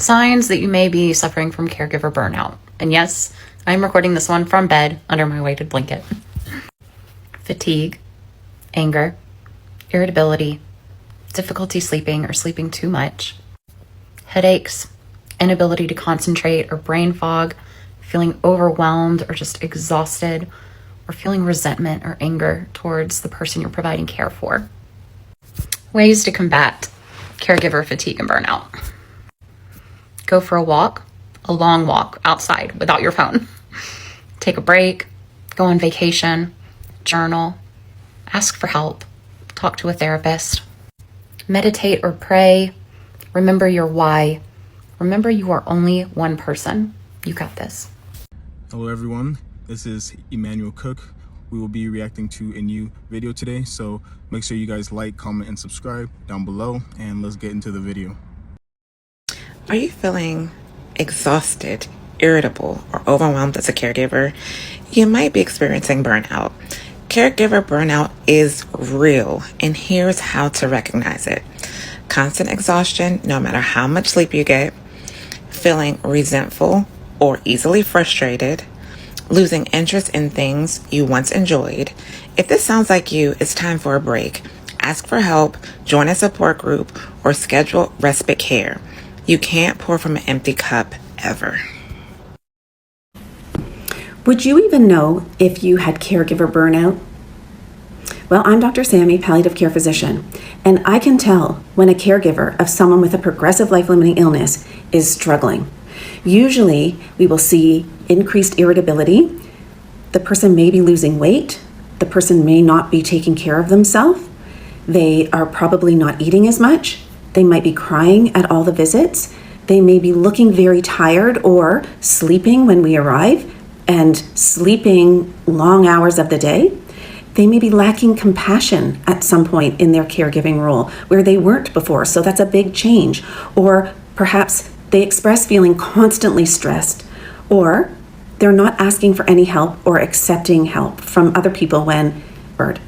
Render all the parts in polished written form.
Signs that you may be suffering from caregiver burnout. And yes, I'm recording this one from bed under my weighted blanket. Fatigue, anger, irritability, difficulty sleeping or sleeping too much, headaches, inability to concentrate or brain fog, feeling overwhelmed or just exhausted, or feeling resentment or anger towards the person you're providing care for. Ways to combat caregiver fatigue and burnout. Go for a walk, a long walk outside without your phone. Take a break, go on vacation, journal, ask for help, talk to a therapist, meditate or pray, remember your why. Remember you are only one person. You got this. Hello everyone, this is Emmanuel Cook. We will be reacting to a new video today, so make sure you guys like, comment, and subscribe down below, and let's get into the video. Are you feeling exhausted, irritable, or overwhelmed as a caregiver? You might be experiencing burnout. Caregiver burnout is real, and here's how to recognize it. Constant exhaustion, no matter how much sleep you get, feeling resentful or easily frustrated, losing interest in things you once enjoyed. If this sounds like you, it's time for a break. Ask for help, join a support group, or schedule respite care. You can't pour from an empty cup, ever. Would you even know if you had caregiver burnout? Well, I'm Dr. Sammy, palliative care physician, and I can tell when a caregiver of someone with a progressive life-limiting illness is struggling. Usually, we will see increased irritability. The person may be losing weight. The person may not be taking care of themselves. They are probably not eating as much. They might be crying at all the visits. They may be looking very tired or sleeping when we arrive and sleeping long hours of the day. They may be lacking compassion at some point in their caregiving role where they weren't before, so that's a big change. Or perhaps they express feeling constantly stressed, or they're not asking for any help or accepting help from other people when bird.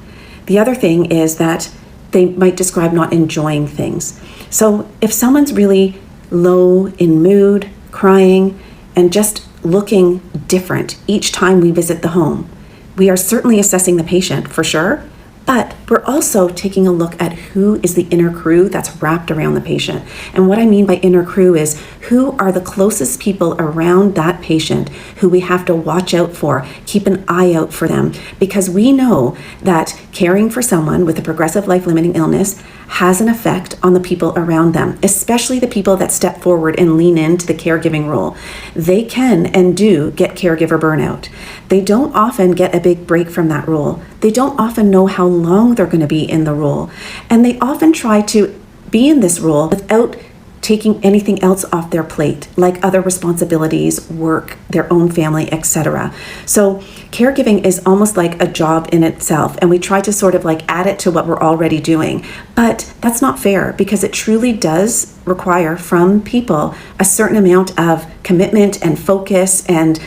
The other thing is that they might describe not enjoying things. So if someone's really low in mood, crying, and just looking different each time we visit the home, we are certainly assessing the patient for sure, but we're also taking a look at who is the inner crew that's wrapped around the patient. And what I mean by inner crew is who are the closest people around that patient who we have to watch out for, keep an eye out for them, because we know that caring for someone with a progressive life-limiting illness has an effect on the people around them, especially the people that step forward and lean into the caregiving role. They can and do get caregiver burnout. They don't often get a big break from that role. They don't often know how long they're going to be in the role. And they often try to be in this role without taking anything else off their plate, like other responsibilities, work, their own family, etc. So caregiving is almost like a job in itself, and we try to sort of like add it to what we're already doing. But that's not fair, because it truly does require from people a certain amount of commitment and focus and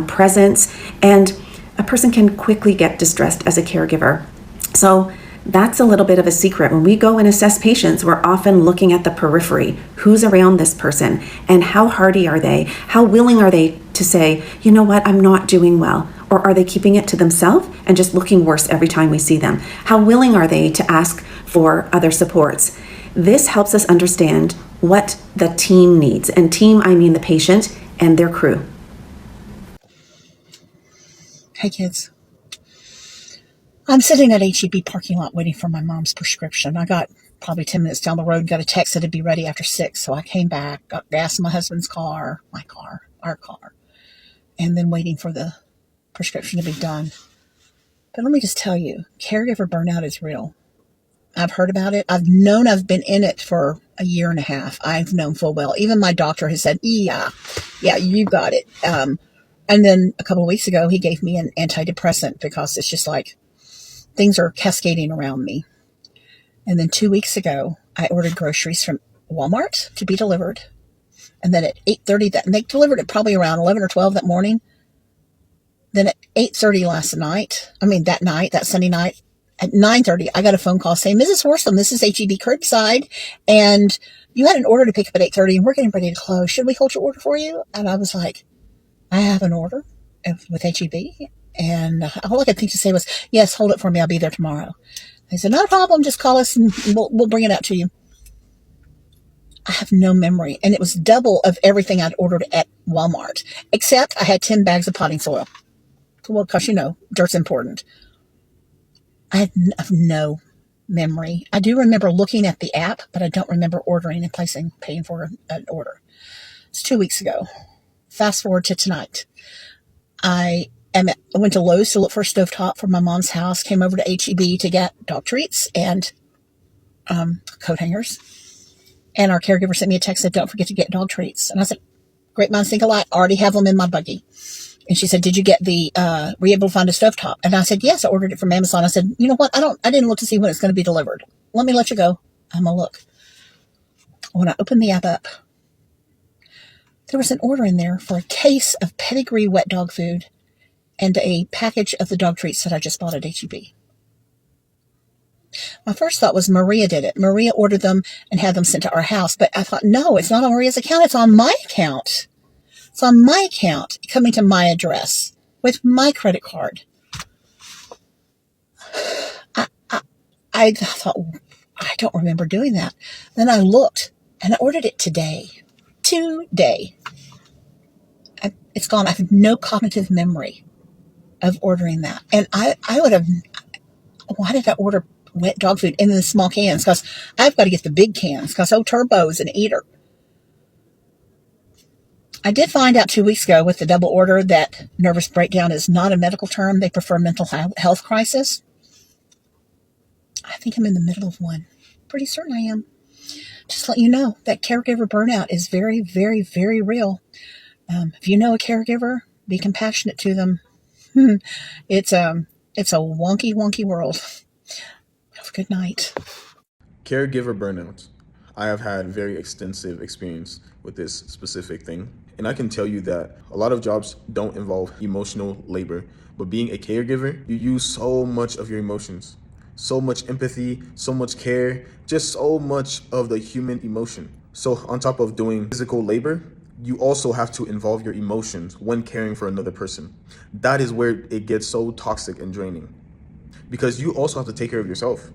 presence, and a person can quickly get distressed as a caregiver. So that's a little bit of a secret. When we go and assess patients, we're often looking at the periphery. Who's around this person and how hardy are they? How willing are they to say, you know what, I'm not doing well? Or are they keeping it to themselves and just looking worse every time we see them? How willing are they to ask for other supports? This helps us understand what the team needs. And team, I mean the patient and their crew. Hey kids. I'm sitting at HEB parking lot waiting for my mom's prescription. I got probably 10 minutes down the road, got a text that it'd be ready after 6. So I came back, got gas in my husband's car, our car, and then waiting for the prescription to be done. But let me just tell you, caregiver burnout is real. I've heard about it. I've been in it for a year and a half. I've known full well. Even my doctor has said, yeah, you got it. And then a couple of weeks ago, he gave me an antidepressant because it's just like, things are cascading around me. And then 2 weeks ago, I ordered groceries from Walmart to be delivered. And then at 8:30, and they delivered it probably around 11 or 12 that morning. Then at 8:30 that Sunday night, At 9:30, I got a phone call saying, Mrs. Horslem, this is HEB curbside, and you had an order to pick up at 8:30, and we're getting ready to close. Should we hold your order for you? And I was like, I have an order with HEB. And all I could think to say was, yes, hold it for me. I'll be there tomorrow. They said, no problem. Just call us and we'll bring it out to you. I have no memory. And it was double of everything I'd ordered at Walmart, except I had 10 bags of potting soil. Well, because, dirt's important. I have no memory. I do remember looking at the app, but I don't remember ordering and paying for an order. It's 2 weeks ago. Fast forward to tonight. I went to Lowe's to look for a stovetop for my mom's house, came over to HEB to get dog treats and coat hangers. And our caregiver sent me a text that said, don't forget to get dog treats. And I said, great minds think alike. I already have them in my buggy. And she said, did you get were you able to find a stovetop? And I said, yes, I ordered it from Amazon. I said, you know what? I didn't look to see when it's going to be delivered. Let me let you go. I'm going to look. When I opened the app up, there was an order in there for a case of pedigree wet dog food and a package of the dog treats that I just bought at HEB. My first thought was Maria did it. Maria ordered them and had them sent to our house. But I thought, no, it's not on Maria's account. It's on my account. It's on my account, coming to my address with my credit card. I thought, I don't remember doing that. Then I looked and I ordered it today. It's gone. I have no cognitive memory of ordering that. And I would have, why did I order wet dog food in the small cans? Because I've got to get the big cans because Turbo's an eater. I did find out 2 weeks ago with the double order that nervous breakdown is not a medical term. They prefer mental health crisis. I think I'm in the middle of one. Pretty certain I am. Just let you know that caregiver burnout is very, very, very real. If you know a caregiver, be compassionate to them. It's a wonky, wonky world. Have a good night. Caregiver burnout. I have had very extensive experience with this specific thing. And I can tell you that a lot of jobs don't involve emotional labor, but being a caregiver, you use so much of your emotions, so much empathy, so much care, just so much of the human emotion. So on top of doing physical labor, you also have to involve your emotions when caring for another person. That is where it gets so toxic and draining, because you also have to take care of yourself.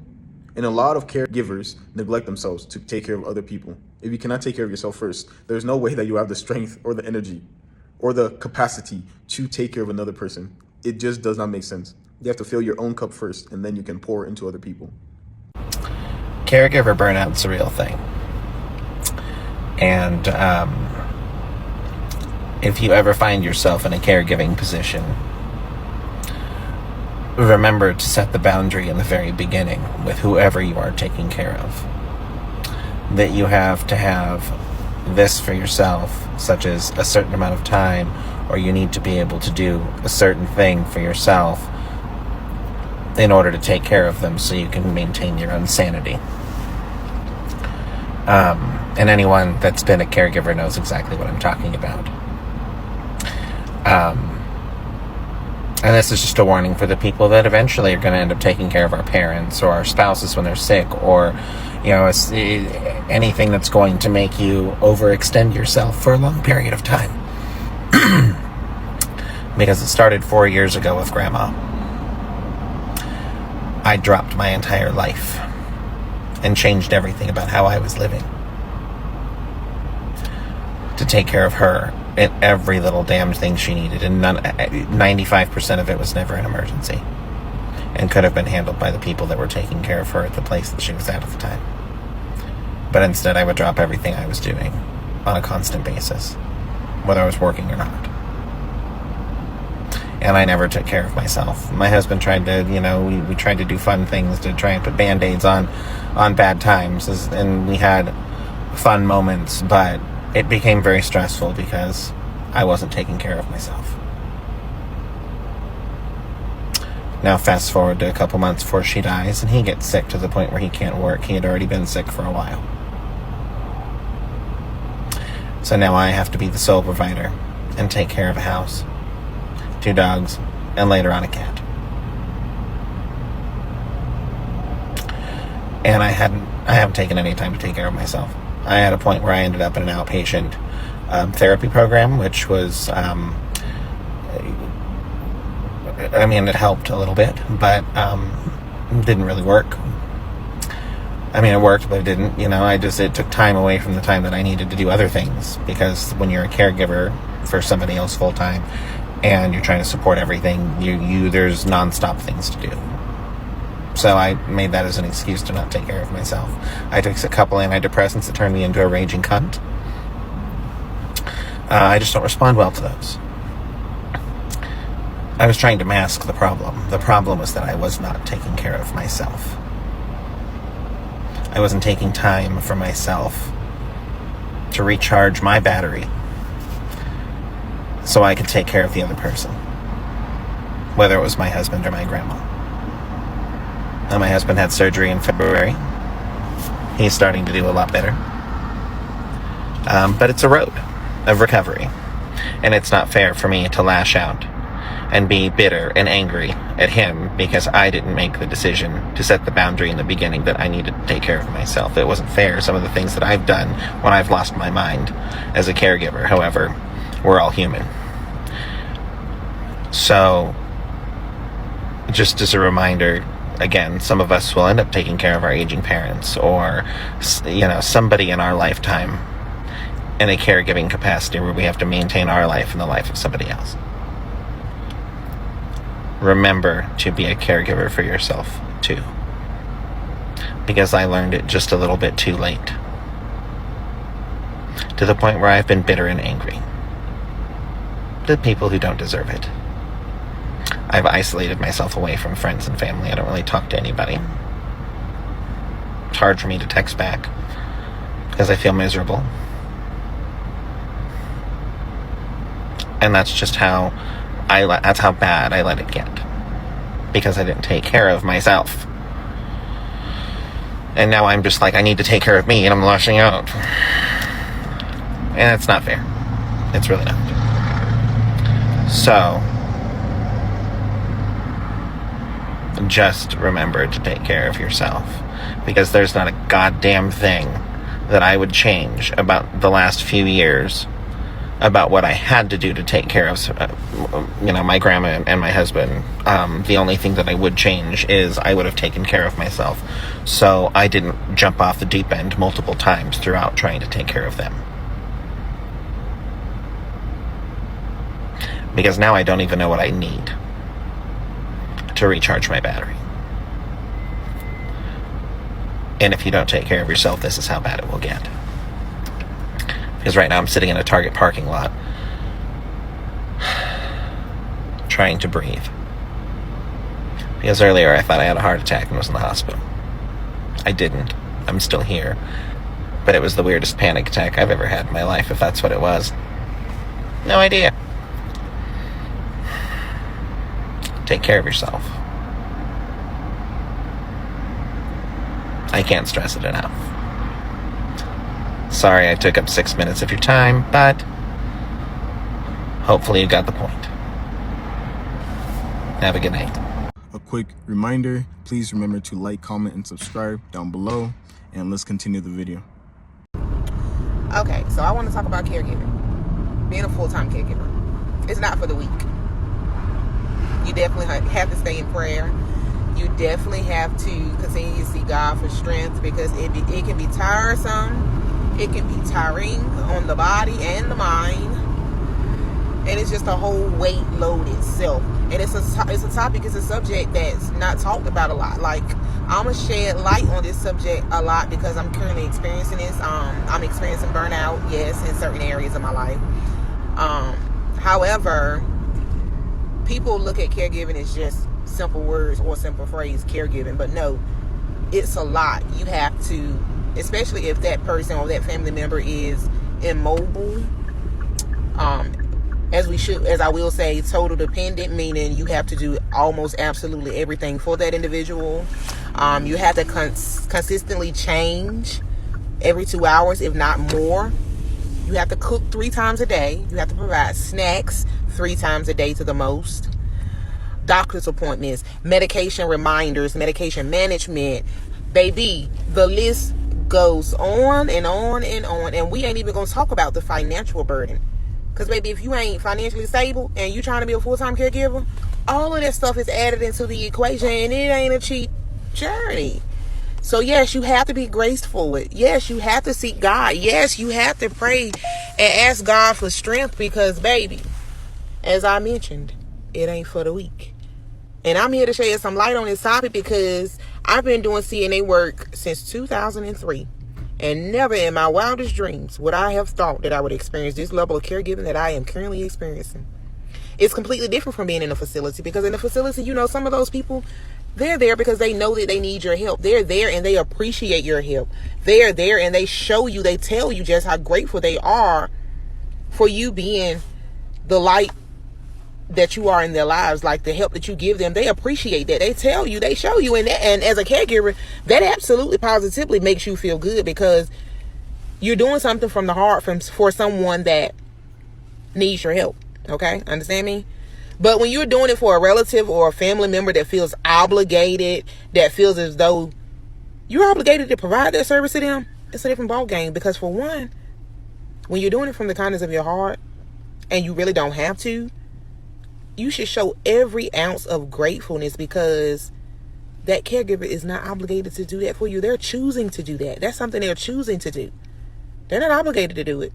And a lot of caregivers neglect themselves to take care of other people. If you cannot take care of yourself first, there's no way that you have the strength or the energy or the capacity to take care of another person. It just does not make sense. You have to fill your own cup first, and then you can pour into other people. Caregiver burnout's a real thing. And if you ever find yourself in a caregiving position, remember to set the boundary in the very beginning with whoever you are taking care of. That you have to have this for yourself, such as a certain amount of time, or you need to be able to do a certain thing for yourself in order to take care of them so you can maintain your own sanity. And anyone that's been a caregiver knows exactly what I'm talking about. And this is just a warning for the people that eventually are going to end up taking care of our parents or our spouses when they're sick, or, anything that's going to make you overextend yourself for a long period of time. Because it started 4 years ago with Grandma. I dropped my entire life and changed everything about how I was living to take care of her and every little damn thing she needed, and 95% of it was never an emergency and could have been handled by the people that were taking care of her at the place that she was at the time. But instead, I would drop everything I was doing on a constant basis, whether I was working or not. And I never took care of myself. My husband tried to, we tried to do fun things to try and put Band-Aids on bad times, and we had fun moments, but it became very stressful because I wasn't taking care of myself. Now fast forward to a couple months before she dies, and he gets sick to the point where he can't work. He had already been sick for a while. So now I have to be the sole provider and take care of a house, 2 dogs, and later on a cat. And I haven't taken any time to take care of myself. I had a point where I ended up in an outpatient therapy program, which was, it helped a little bit, but didn't really work. It worked, but it didn't. It took time away from the time that I needed to do other things, because when you're a caregiver for somebody else full time and you're trying to support everything, there's nonstop things to do. So I made that as an excuse to not take care of myself. I took a couple antidepressants that turned me into a raging cunt. I just don't respond well to those. I was trying to mask the problem. The problem was that I was not taking care of myself. I wasn't taking time for myself to recharge my battery so I could take care of the other person, whether it was my husband or my grandma. Now, my husband had surgery in February. He's starting to do a lot better. But it's a road of recovery. And it's not fair for me to lash out and be bitter and angry at him because I didn't make the decision to set the boundary in the beginning that I needed to take care of myself. It wasn't fair. Some of the things that I've done when I've lost my mind as a caregiver, however, we're all human. So, just as a reminder, again, some of us will end up taking care of our aging parents or, somebody in our lifetime in a caregiving capacity where we have to maintain our life and the life of somebody else. Remember to be a caregiver for yourself, too. Because I learned it just a little bit too late. To the point where I've been bitter and angry. To people who don't deserve it. I've isolated myself away from friends and family. I don't really talk to anybody. It's hard for me to text back because I feel miserable. And that's just how that's how bad I let it get. Because I didn't take care of myself. And now I'm just like, I need to take care of me, and I'm lashing out. And it's not fair. It's really not. So, just remember to take care of yourself, because there's not a goddamn thing that I would change about the last few years about what I had to do to take care of my grandma and my husband. The only thing that I would change is I would have taken care of myself, so I didn't jump off the deep end multiple times throughout trying to take care of them. Because now I don't even know what I need to recharge my battery. And if you don't take care of yourself, this is how bad it will get. Because right now I'm sitting in a Target parking lot trying to breathe. Because earlier I thought I had a heart attack and was in the hospital. I didn't. I'm still here. But it was the weirdest panic attack I've ever had in my life, if that's what it was. No idea. Take care of yourself. I can't stress it enough. Sorry I took up 6 minutes of your time, but hopefully you got the point. Have a good night. A quick reminder, please remember to like, comment, and subscribe down below, and let's continue the video. Okay, so I want to talk about caregiving. Being a full-time caregiver. It's not for the weak. You definitely have to stay in prayer. You definitely have to continue to seek God for strength, because it can be tiresome. It can be tiring on the body and the mind. And it's just a whole weight load itself. And it's a topic, it's a subject that's not talked about a lot. Like, I'm going to shed light on this subject a lot because I'm currently experiencing this. I'm experiencing burnout, yes, in certain areas of my life. However, people look at caregiving as just simple words or simple phrase, caregiving. But no, it's a lot. You have to, especially if that person or that family member is immobile, as I will say, total dependent, meaning you have to do almost absolutely everything for that individual. You have to consistently change every 2 hours, if not more. You have to cook 3 times a day. You have to provide snacks 3 times a day to the most. Doctor's appointments, medication reminders, medication management, Baby, the list goes on and on and on. And we ain't even going to talk about the financial burden. Because, baby, if you ain't financially stable and you trying to be a full-time caregiver, all of that stuff is added into the equation, and it ain't a cheap journey. So, yes, you have to be graceful. Yes, you have to seek God. Yes, you have to pray and ask God for strength because, baby, as I mentioned, it ain't for the weak. And I'm here to shed some light on this topic because I've been doing CNA work since 2003. And never in my wildest dreams would I have thought that I would experience this level of caregiving that I am currently experiencing. It's completely different from being in a facility because in a facility, you know, some of those people, they're there because they know that they need your help. They're there and they appreciate your help. They're there and they show you, they tell you just how grateful they are for you being the light that you are in their lives, like the help that you give them. They appreciate that. They tell you, they show you, and as a caregiver, that absolutely positively makes you feel good because you're doing something from the heart for someone that needs your help. Okay, understand me? But when you're doing it for a relative or a family member that feels obligated, that feels as though you're obligated to provide that service to them, it's a different ballgame. Because for one, when you're doing it from the kindness of your heart and you really don't have to, you should show every ounce of gratefulness because that caregiver is not obligated to do that for you. They're choosing to do that. That's something they're choosing to do. They're not obligated to do it.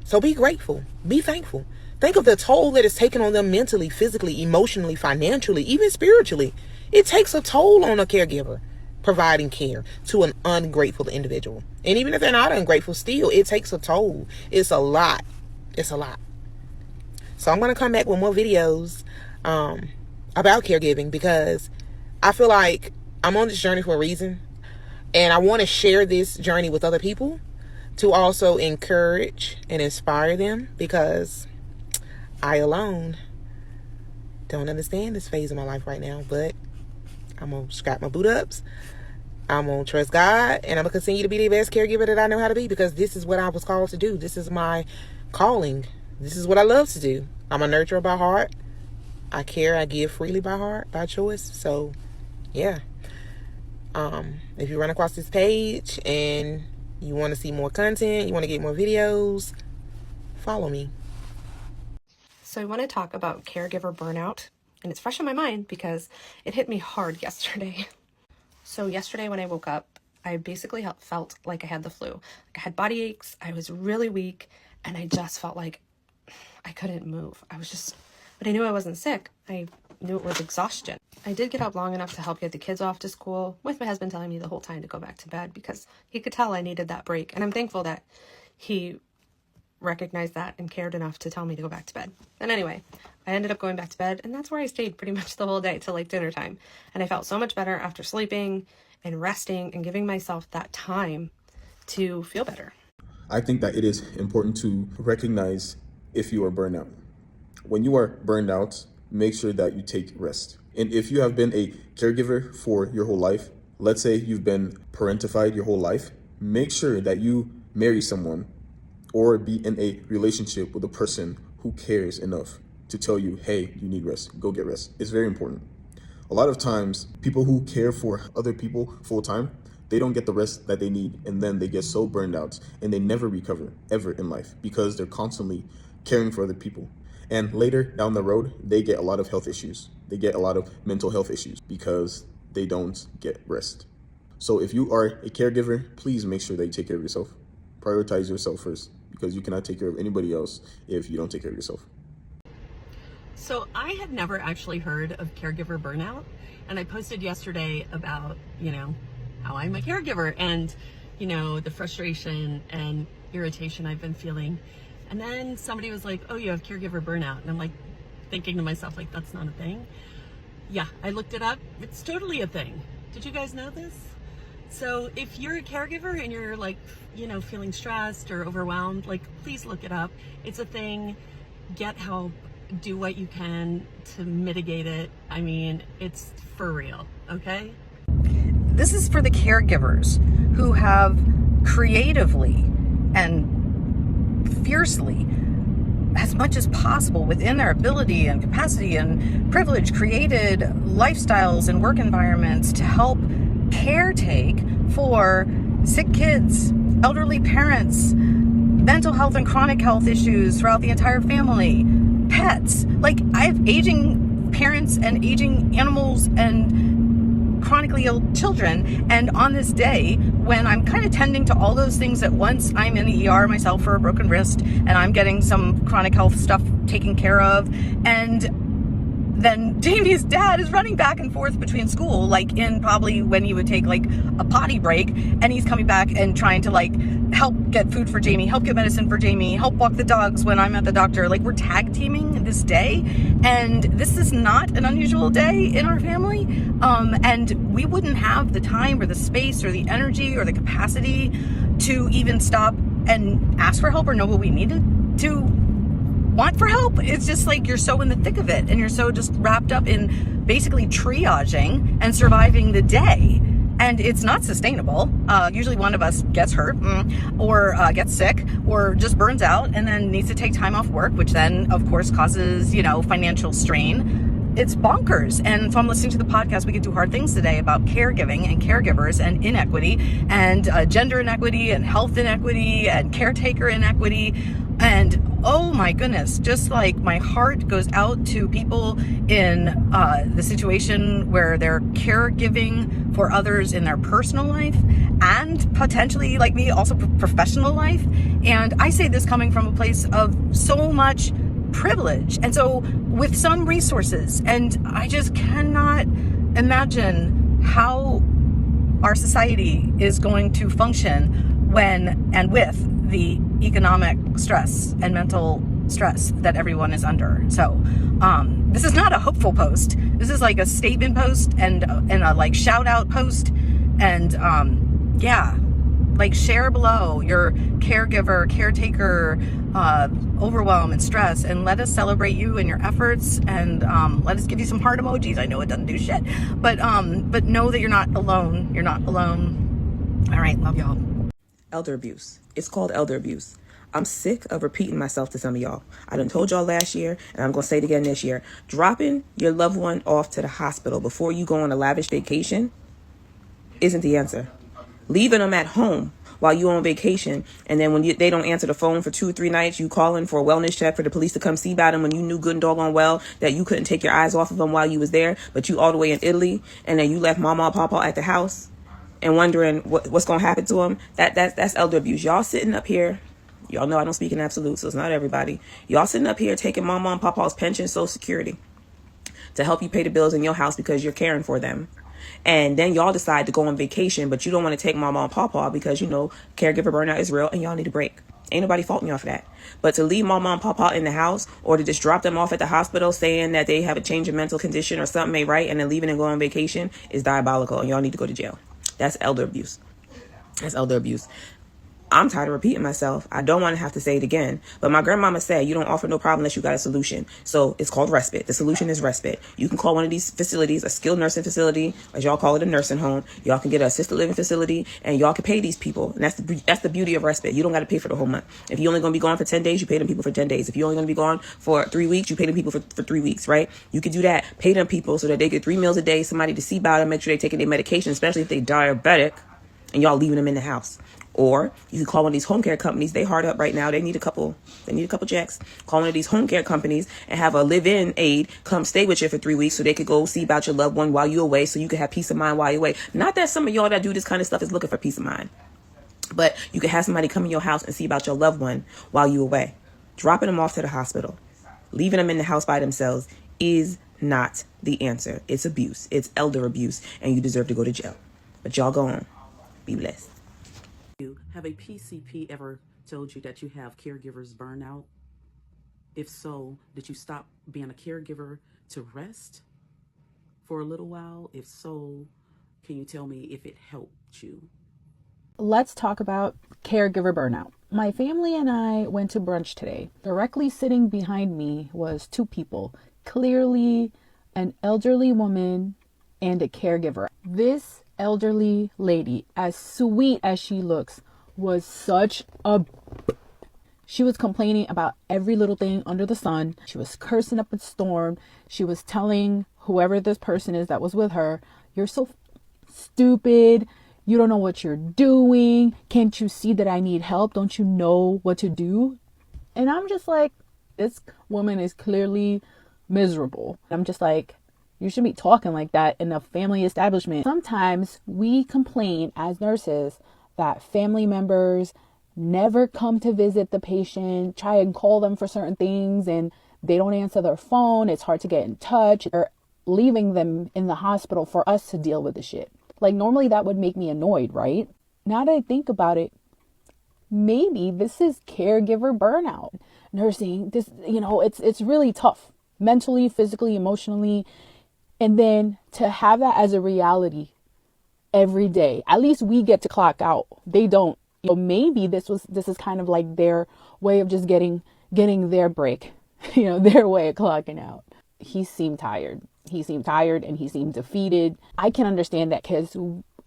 So be grateful. Be thankful. Think of the toll that is taken on them mentally, physically, emotionally, financially, even spiritually. It takes a toll on a caregiver providing care to an ungrateful individual. And even if they're not ungrateful, still, it takes a toll. It's a lot. It's a lot. So I'm going to come back with more videos about caregiving because I feel like I'm on this journey for a reason. And I want to share this journey with other people to also encourage and inspire them because I alone don't understand this phase of my life right now, but I'm going to strap my boot ups. I'm going to trust God, and I'm going to continue to be the best caregiver that I know how to be because this is what I was called to do. This is my calling. This is what I love to do. I'm a nurturer by heart. I care. I give freely by heart, by choice. So, yeah. If you run across this page and you want to see more content, you want to get more videos, follow me. So I want to talk about caregiver burnout, and it's fresh in my mind because it hit me hard yesterday. So yesterday when I woke up, I basically felt like I had the flu. Like I had body aches, I was really weak, and I just felt like I couldn't move. But I knew I wasn't sick. I knew it was exhaustion. I did get up long enough to help get the kids off to school, with my husband telling me the whole time to go back to bed because he could tell I needed that break. And I'm thankful that he recognized that and cared enough to tell me to go back to bed. And anyway, I ended up going back to bed, and that's where I stayed pretty much the whole day till like dinner time. And I felt so much better after sleeping and resting and giving myself that time to feel better. I think that it is important to recognize if you are burned out. When you are burned out, make sure that you take rest. And if you have been a caregiver for your whole life, let's say you've been parentified your whole life, make sure that you marry someone or be in a relationship with a person who cares enough to tell you, hey, you need rest, go get rest. It's very important. A lot of times, people who care for other people full time, they don't get the rest that they need, and then they get so burned out and they never recover ever in life because they're constantly caring for other people. And later down the road, they get a lot of health issues. They get a lot of mental health issues because they don't get rest. So if you are a caregiver, please make sure that you take care of yourself. Prioritize yourself first because you cannot take care of anybody else if you don't take care of yourself. So I had never actually heard of caregiver burnout, and I posted yesterday about, how I'm a caregiver and, the frustration and irritation I've been feeling. And then somebody was like, oh, you have caregiver burnout. And I'm like thinking to myself, like, that's not a thing. Yeah, I looked it up. It's totally a thing. Did you guys know this? So if you're a caregiver and you're like, feeling stressed or overwhelmed, like, please look it up. It's a thing. Get help. Do what you can to mitigate it. I mean, it's for real, okay? This is for the caregivers who have creatively and fiercely, as much as possible within their ability and capacity and privilege, created lifestyles and work environments to help caretake for sick kids, elderly parents, mental health and chronic health issues throughout the entire family, pets. Like, I have aging parents and aging animals and chronically ill children. And on this day, when I'm kind of tending to all those things at once, I'm in the ER myself for a broken wrist, and I'm getting some chronic health stuff taken care of. And then Jamie's dad is running back and forth between school, like in probably when he would take like a potty break, and he's coming back and trying to like help get food for Jamie, help get medicine for Jamie, help walk the dogs when I'm at the doctor. Like, we're tag teaming this day, and this is not an unusual day in our family. And we wouldn't have the time or the space or the energy or the capacity to even stop and ask for help or know what we needed to want for help. It's just like you're so in the thick of it, and you're so just wrapped up in basically triaging and surviving the day. And it's not sustainable. Usually one of us gets hurt or gets sick or just burns out and then needs to take time off work, which then of course causes, financial strain. It's bonkers. And so I'm listening to the podcast, We Can Do Hard Things today, about caregiving and caregivers and inequity and gender inequity and health inequity and caretaker inequity. And oh my goodness, just like my heart goes out to people in the situation where they're caregiving for others in their personal life and potentially, like me, also professional life. And I say this coming from a place of so much privilege, and so with some resources, and I just cannot imagine how our society is going to function when and with the economic stress and mental stress that everyone is under. So this is not a hopeful post. This is like a statement post and a like shout out post. And like, share below your caregiver, caretaker overwhelm and stress, and let us celebrate you and your efforts, and let us give you some heart emojis. I know it doesn't do shit, but know that you're not alone. You're not alone. All right, love y'all. Elder abuse. It's called elder abuse. I'm sick of repeating myself to some of y'all. I done told y'all last year, and I'm going to say it again this year. Dropping your loved one off to the hospital before you go on a lavish vacation isn't the answer. Leaving them at home while you're on vacation, and then when they don't answer the phone for 2 or 3 nights, you calling for a wellness check for the police to come see about them when you knew good and doggone well that you couldn't take your eyes off of them while you was there, but you all the way in Italy, and then you left mama and papa at the house and wondering what's going to happen to them. That's elder abuse. Y'all sitting up here. Y'all know I don't speak in absolute, so it's not everybody. Y'all sitting up here taking mama and papa's pension, Social Security, to help you pay the bills in your house because you're caring for them. And then y'all decide to go on vacation, but you don't want to take mama and papa because, caregiver burnout is real and y'all need a break. Ain't nobody faulting y'all for that. But to leave mama and papa in the house, or to just drop them off at the hospital saying that they have a change of mental condition or something ain't right, and then leaving and going on vacation, is diabolical, and y'all need to go to jail. That's elder abuse. That's elder abuse. I'm tired of repeating myself. I don't want to have to say it again. But my grandmama said, you don't offer no problem unless you got a solution. So it's called respite. The solution is respite. You can call one of these facilities a skilled nursing facility, as y'all call it, a nursing home. Y'all can get an assisted living facility, and y'all can pay these people. And that's the beauty of respite. You don't got to pay for the whole month. If you're only going to be gone for 10 days, you pay them people for 10 days. If you're only going to be gone for 3 weeks, you pay them people for 3 weeks, right? You can do that. Pay them people so that they get 3 meals a day, somebody to see about them, make sure they're taking their medication, especially if they're diabetic, and y'all leaving them in the house. Or you can call one of these home care companies. They hard up right now. They need a couple checks. Call one of these home care companies and have a live-in aide come stay with you for 3 weeks so they could go see about your loved one while you're away, so you can have peace of mind while you're away. Not that some of y'all that do this kind of stuff is looking for peace of mind, but you can have somebody come in your house and see about your loved one while you're away. Dropping them off to the hospital, leaving them in the house by themselves is not the answer. It's abuse. It's elder abuse, and you deserve to go to jail. But y'all go on. Be blessed. Have a PCP ever told you that you have caregivers burnout? If so, did you stop being a caregiver to rest for a little while? If so, can you tell me if it helped you? Let's talk about caregiver burnout. My family and I went to brunch today. Directly sitting behind me was 2 people, clearly an elderly woman and a caregiver. This elderly lady, as sweet as she looks, was she was complaining about every little thing under the sun. She was cursing up a storm. She was telling whoever this person is that was with her, you're so stupid. You don't know what you're doing. Can't you see that I need help? Don't you know what to do? And I'm just like, this woman is clearly miserable. I'm just like, you shouldn't be talking like that in a family establishment. Sometimes we complain as nurses that family members never come to visit the patient, try and call them for certain things, and they don't answer their phone. It's hard to get in touch. Or leaving them in the hospital for us to deal with the shit. Like, normally that would make me annoyed, right? Now that I think about it, maybe this is caregiver burnout. Nursing, this, it's really tough. Mentally, physically, emotionally. And then to have that as a reality every day. At least we get to clock out. They don't. Maybe this is kind of like their way of just getting their break. Their way of clocking out. He seemed tired. He seemed tired and he seemed defeated. I can understand that because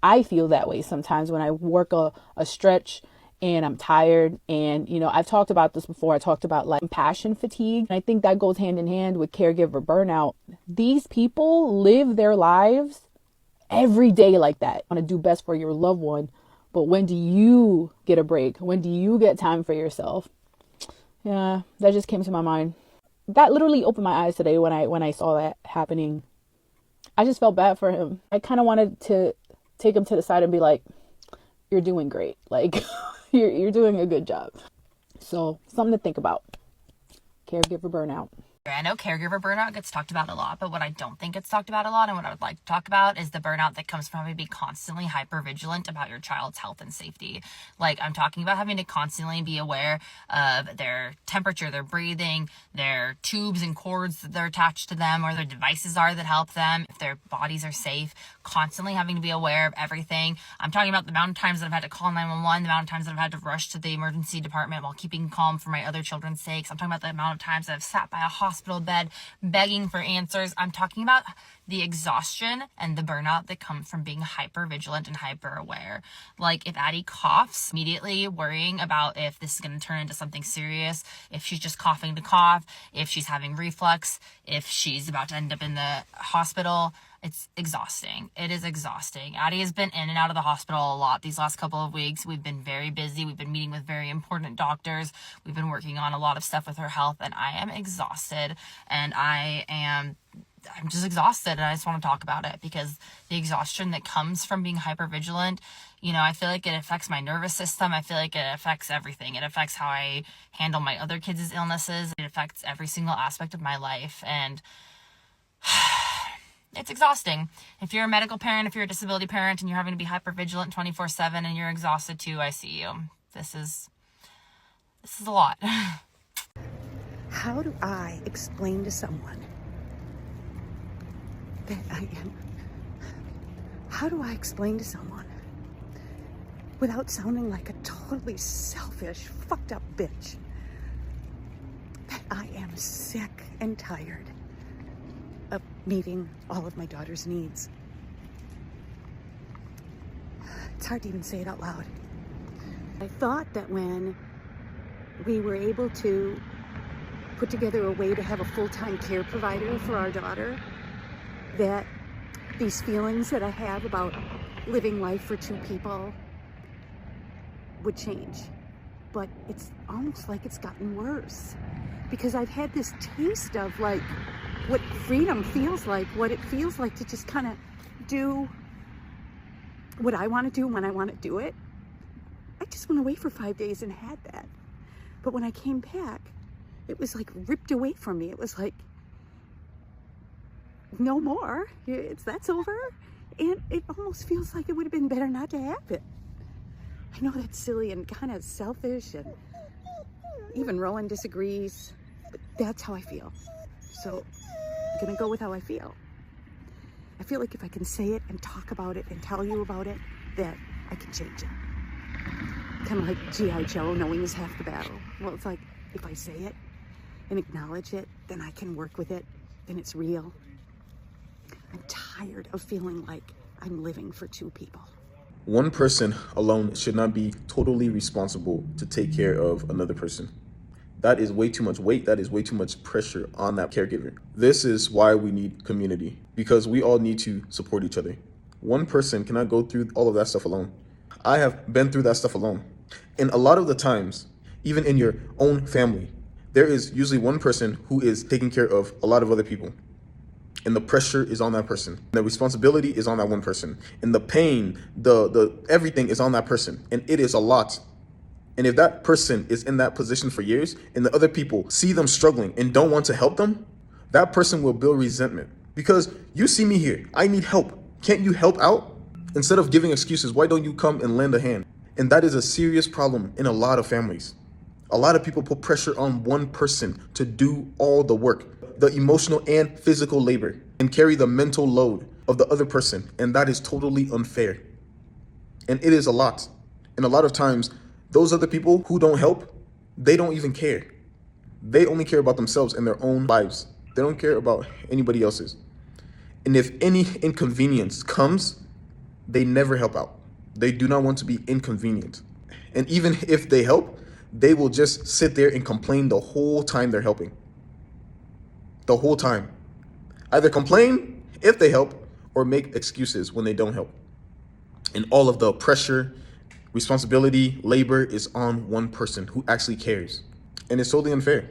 I feel that way sometimes when I work a stretch and I'm tired. And, I've talked about this before. I talked about like compassion fatigue. I think that goes hand in hand with caregiver burnout. These people live their lives every day like that. Want to do best for your loved one. But when do you get a break? When do you get time for yourself? Yeah, that just came to my mind. That literally opened my eyes today when I saw that happening. I just felt bad for him. I kind of wanted to take him to the side and be like, you're doing great. Like, you're doing a good job. So, something to think about. Caregiver burnout. I know caregiver burnout gets talked about a lot, but what I don't think gets talked about a lot and what I would like to talk about is the burnout that comes from having to be constantly hypervigilant about your child's health and safety. Like, I'm talking about having to constantly be aware of their temperature, their breathing, their tubes and cords that they're attached to them, or their devices are that help them, if their bodies are safe, constantly having to be aware of everything. I'm talking about the amount of times that I've had to call 911, the amount of times that I've had to rush to the emergency department while keeping calm for my other children's sakes. I'm talking about the amount of times that I've sat by a hospital bed begging for answers. I'm talking about the exhaustion and the burnout that comes from being hyper vigilant and hyper aware. Like, if Addie coughs, immediately worrying about if this is going to turn into something serious, if she's just coughing to cough, if she's having reflux, if she's about to end up in the hospital. It's exhausting. It is exhausting. Addie has been in and out of the hospital a lot these last couple of weeks. We've been very busy. We've been meeting with very important doctors. We've been working on a lot of stuff with her health, and I am exhausted, and I'm just exhausted, and I just want to talk about it because the exhaustion that comes from being hypervigilant, I feel like it affects my nervous system. I feel like it affects everything. It affects how I handle my other kids' illnesses. It affects every single aspect of my life, and it's exhausting. If you're a medical parent, if you're a disability parent, and you're having to be hypervigilant 24/7 and you're exhausted too, I see you. This is a lot. How do I explain to someone that how do I explain to someone without sounding like a totally selfish, fucked up bitch that I am sick and tired of meeting all of my daughter's needs? It's hard to even say it out loud. I thought that when we were able to put together a way to have a full-time care provider for our daughter, that these feelings that I have about living life for two people would change. But it's almost like it's gotten worse, because I've had this taste of like what freedom feels like, what it feels like to just kind of do what I want to do when I want to do it. I just went away for 5 days and had that. But when I came back, it was like ripped away from me. It was like, no more. That's over. And it almost feels like it would have been better not to have it. I know that's silly and kind of selfish, and even Rowan disagrees, but that's how I feel. So I'm gonna go with how I feel. I feel like if I can say it and talk about it and tell you about it, that I can change it. Kind of like G.I. Joe, knowing is half the battle. Well, it's like, if I say it and acknowledge it, then I can work with it, then it's real. I'm tired of feeling like I'm living for two people. One person alone should not be totally responsible to take care of another person. That is way too much weight. That is way too much pressure on that caregiver. This is why we need community, because we all need to support each other. One person cannot go through all of that stuff alone. I have been through that stuff alone. And a lot of the times, even in your own family, there is usually one person who is taking care of a lot of other people. And the pressure is on that person. The responsibility is on that one person. And the pain, the everything is on that person. And it is a lot. And if that person is in that position for years and the other people see them struggling and don't want to help them, that person will build resentment. Because you see me here, I need help. Can't you help out? Instead of giving excuses, why don't you come and lend a hand? And that is a serious problem in a lot of families. A lot of people put pressure on one person to do all the work, the emotional and physical labor, and carry the mental load of the other person. And that is totally unfair. And it is a lot. And a lot of times, those other people who don't help, they don't even care. They only care about themselves and their own lives. They don't care about anybody else's. And if any inconvenience comes, they never help out. They do not want to be inconvenient. And even if they help, they will just sit there and complain the whole time they're helping. The whole time. Either complain if they help or make excuses when they don't help. And all of the pressure, responsibility, labor is on one person who actually cares. And it's totally unfair.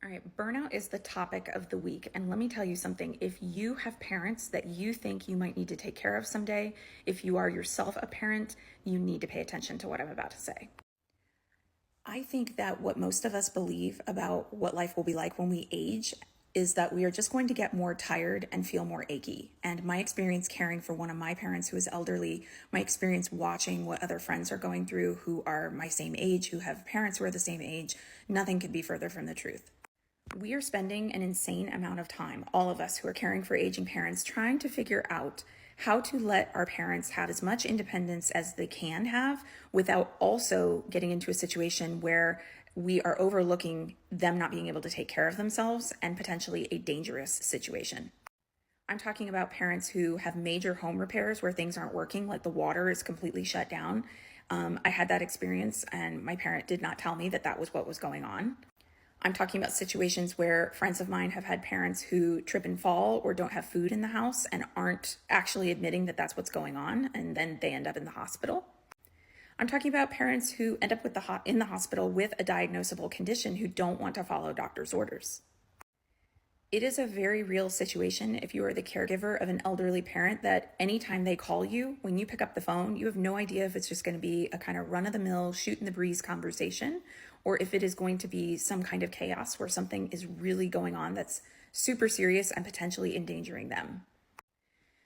All right, burnout is the topic of the week. And let me tell you something. If you have parents that you think you might need to take care of someday, if you are yourself a parent, you need to pay attention to what I'm about to say. I think that what most of us believe about what life will be like when we age is that we are just going to get more tired and feel more achy. And my experience caring for one of my parents who is elderly, my experience watching what other friends are going through who are my same age, who have parents who are the same age, nothing could be further from the truth. We are spending an insane amount of time, all of us who are caring for aging parents, trying to figure out how to let our parents have as much independence as they can have without also getting into a situation where we are overlooking them not being able to take care of themselves and potentially a dangerous situation. I'm talking about parents who have major home repairs where things aren't working, like the water is completely shut down. I had that experience and my parent did not tell me that that was what was going on. I'm talking about situations where friends of mine have had parents who trip and fall or don't have food in the house and aren't actually admitting that that's what's going on, and then they end up in the hospital. I'm talking about parents who end up in the hospital with a diagnosable condition who don't want to follow doctor's orders. It is a very real situation if you are the caregiver of an elderly parent that anytime they call you, when you pick up the phone, you have no idea if it's just going to be a kind of run-of-the-mill, shoot-in-the-breeze conversation, or if it is going to be some kind of chaos where something is really going on that's super serious and potentially endangering them.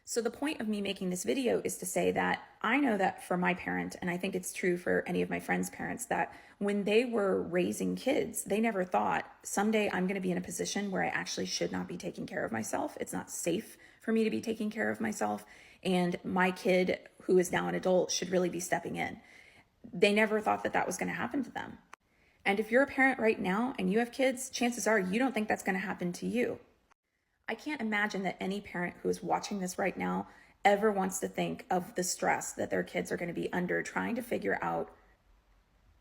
So the point of me making this video is to say that I know that for my parent, and I think it's true for any of my friends' parents, that when they were raising kids, they never thought, someday I'm going to be in a position where I actually should not be taking care of myself. It's not safe for me to be taking care of myself. And my kid, who is now an adult, should really be stepping in. They never thought that that was going to happen to them. And if you're a parent right now and you have kids, chances are you don't think that's going to happen to you. I can't imagine that any parent who is watching this right now ever wants to think of the stress that their kids are going to be under trying to figure out,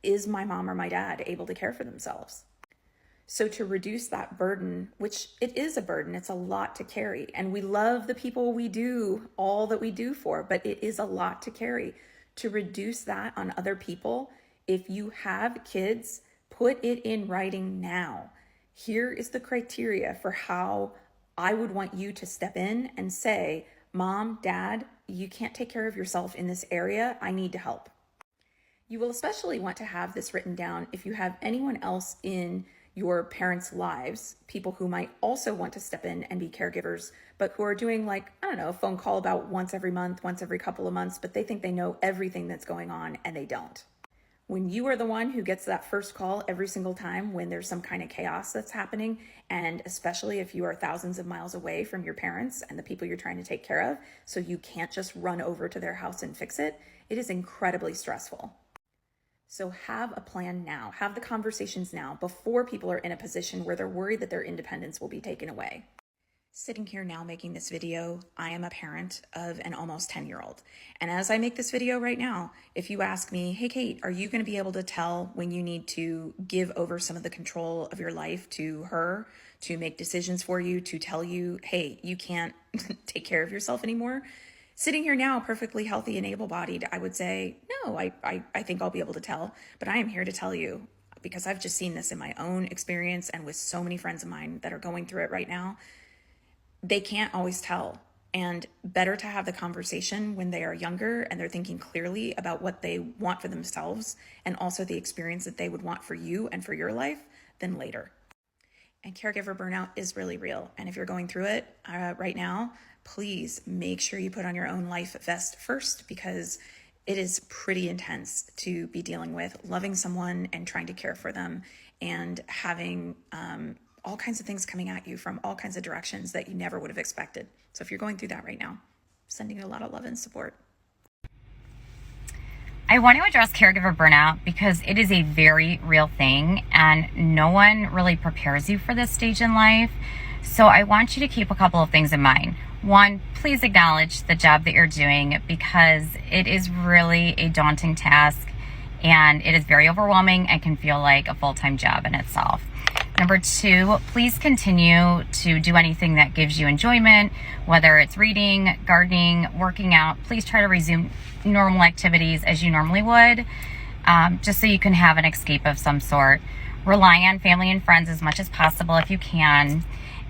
is my mom or my dad able to care for themselves? So to reduce that burden, which it is a burden, it's a lot to carry. And we love the people we do all that we do for, but it is a lot to carry. To reduce that on other people, if you have kids, put it in writing now. Here is the criteria for how I would want you to step in and say, Mom, Dad, you can't take care of yourself in this area. I need to help. You will especially want to have this written down if you have anyone else in your parents' lives, people who might also want to step in and be caregivers, but who are doing a phone call about once every month, once every couple of months, but they think they know everything that's going on and they don't. When you are the one who gets that first call every single time when there's some kind of chaos that's happening, and especially if you are thousands of miles away from your parents and the people you're trying to take care of, so you can't just run over to their house and fix it, it is incredibly stressful. So have a plan now, have the conversations now before people are in a position where they're worried that their independence will be taken away. Sitting here now making this video, I am a parent of an almost 10-year-old. And as I make this video right now, if you ask me, hey Kate, are you going to be able to tell when you need to give over some of the control of your life to her, to make decisions for you, to tell you, hey, you can't take care of yourself anymore? Sitting here now, perfectly healthy and able-bodied, I would say, no, I think I'll be able to tell. But I am here to tell you, because I've just seen this in my own experience and with so many friends of mine that are going through it right now, they can't always tell. And better to have the conversation when they are younger and they're thinking clearly about what they want for themselves and also the experience that they would want for you and for your life than later. And caregiver burnout is really real. And if you're going through it right now, please make sure you put on your own life vest first, because it is pretty intense to be dealing with loving someone and trying to care for them and having all kinds of things coming at you from all kinds of directions that you never would have expected. So if you're going through that right now, sending you a lot of love and support. I want to address caregiver burnout because it is a very real thing and no one really prepares you for this stage in life. So I want you to keep a couple of things in mind. One, please acknowledge the job that you're doing because it is really a daunting task and it is very overwhelming and can feel like a full-time job in itself. Number two, please continue to do anything that gives you enjoyment, whether it's reading, gardening, working out. Please try to resume normal activities as you normally would, just so you can have an escape of some sort. Rely on family and friends as much as possible if you can.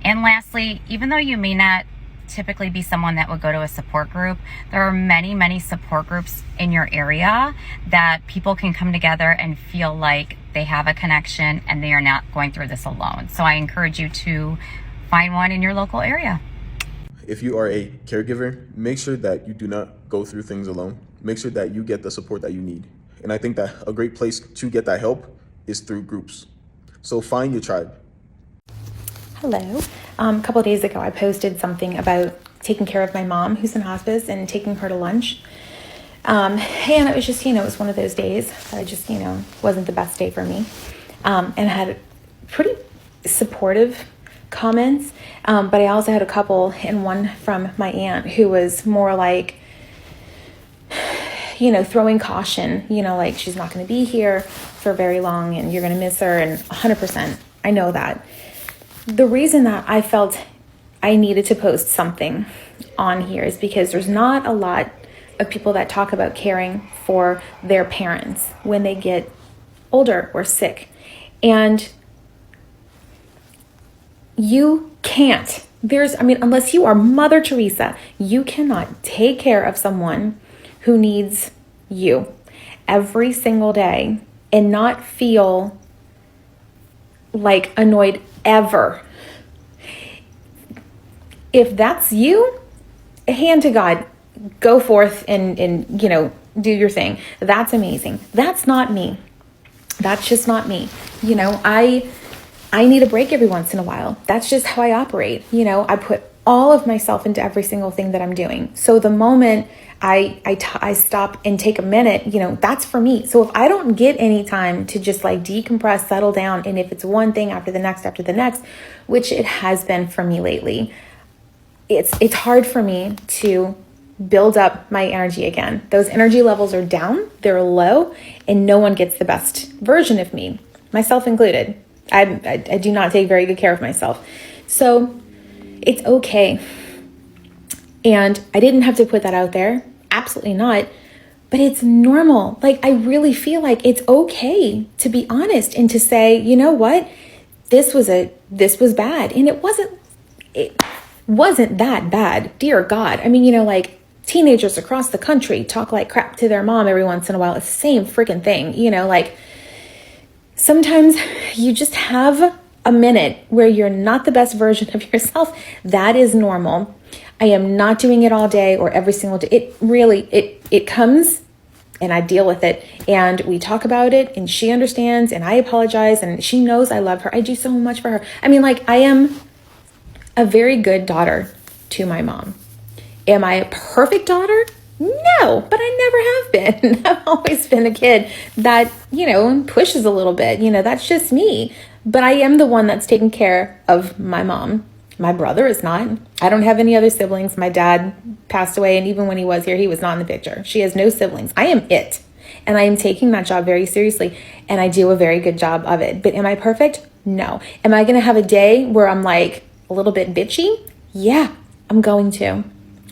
And lastly, even though you may not typically be someone that would go to a support group, there are many, many support groups in your area that people can come together and feel like they have a connection and they are not going through this alone. So I encourage you to find one in your local area. If you are a caregiver, make sure that you do not go through things alone. Make sure that you get the support that you need. And I think that a great place to get that help is through groups. So find your tribe. Hello. A couple of days ago, I posted something about taking care of my mom who's in hospice and taking her to lunch. And it was just, it was one of those days that I just, wasn't the best day for me. And I had pretty supportive comments. But I also had a couple, and one from my aunt who was more like, throwing caution, like she's not going to be here for very long and you're going to miss her. And 100%, I know that. The reason that I felt I needed to post something on here is because there's not a lot of people that talk about caring for their parents when they get older or sick. And you can't. Unless you are Mother Teresa, you cannot take care of someone who needs you every single day and not feel like annoyed ever. If that's you, hand to God, go forth and do your thing. That's amazing. That's not me. That's just not me. I need a break every once in a while. That's just how I operate. I put all of myself into every single thing that I'm doing. So the moment I stop and take a minute, that's for me. So if I don't get any time to just like decompress, settle down, and if it's one thing after the next, which it has been for me lately, it's hard for me to build up my energy again. Those energy levels are down, they're low, and no one gets the best version of me, myself included. I do not take very good care of myself. So it's okay. And I didn't have to put that out there. Absolutely not. But it's normal. Like, I really feel like it's okay to be honest and to say, you know what? This was bad. And it wasn't that bad. Dear God. Teenagers across the country talk like crap to their mom every once in a while. It's the same freaking thing. Sometimes you just have a minute where you're not the best version of yourself. That is normal. I am not doing it all day or every single day. It comes and I deal with it and we talk about it and she understands and I apologize and she knows I love her. I do so much for her. I am a very good daughter to my mom. Am I a perfect daughter? No, but I never have been. I've always been a kid that, pushes a little bit. That's just me. But I am the one that's taking care of my mom. My brother is not. I don't have any other siblings. My dad passed away, and even when he was here, he was not in the picture. She has no siblings. I am it. And I am taking that job very seriously, and I do a very good job of it. But am I perfect? No. Am I going to have a day where I'm like a little bit bitchy? Yeah, I'm going to.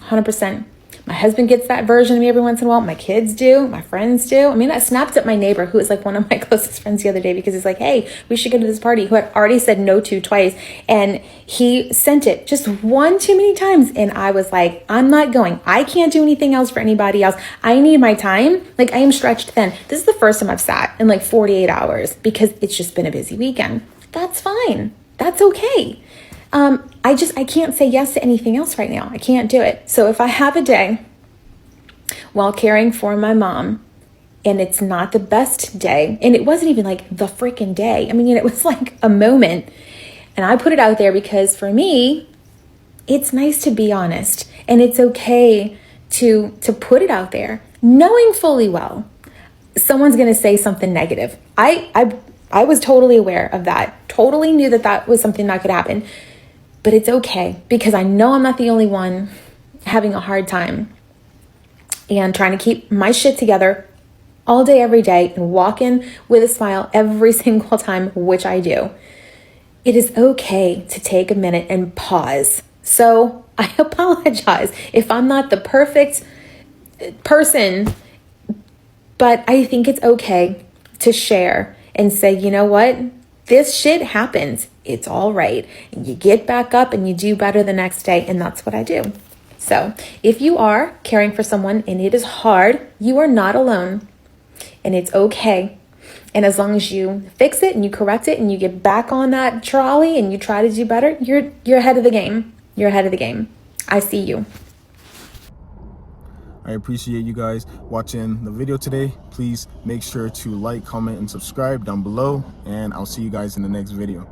100%. My husband gets that version of me every once in a while. My kids do. My friends do. I mean, I snapped at my neighbor, who is like one of my closest friends, the other day, because he's like, hey, we should go to this party, who had already said no to twice. And he sent it just one too many times. And I was like, I'm not going. I can't do anything else for anybody else. I need my time. Like, I am stretched thin. This is the first time I've sat in like 48 hours because it's just been a busy weekend. That's fine. That's okay. I can't say yes to anything else right now. I can't do it. So if I have a day while caring for my mom and it's not the best day, and it wasn't even like the freaking day. I mean, it was like a moment, and I put it out there because for me, it's nice to be honest, and it's okay to put it out there, knowing fully well someone's going to say something negative. I was totally aware of that, totally knew that was something that could happen. But it's okay because I know I'm not the only one having a hard time and trying to keep my shit together all day, every day, and walk in with a smile every single time, which I do. It is okay to take a minute and pause. So I apologize if I'm not the perfect person, but I think it's okay to share and say, you know what? This shit happens. It's all right. And you get back up and you do better the next day. And that's what I do. So if you are caring for someone and it is hard, you are not alone. And it's okay. And as long as you fix it and you correct it and you get back on that trolley and you try to do better, you're ahead of the game. You're ahead of the game. I see you. I appreciate you guys watching the video today. Please make sure to like, comment, and subscribe down below, and I'll see you guys in the next video.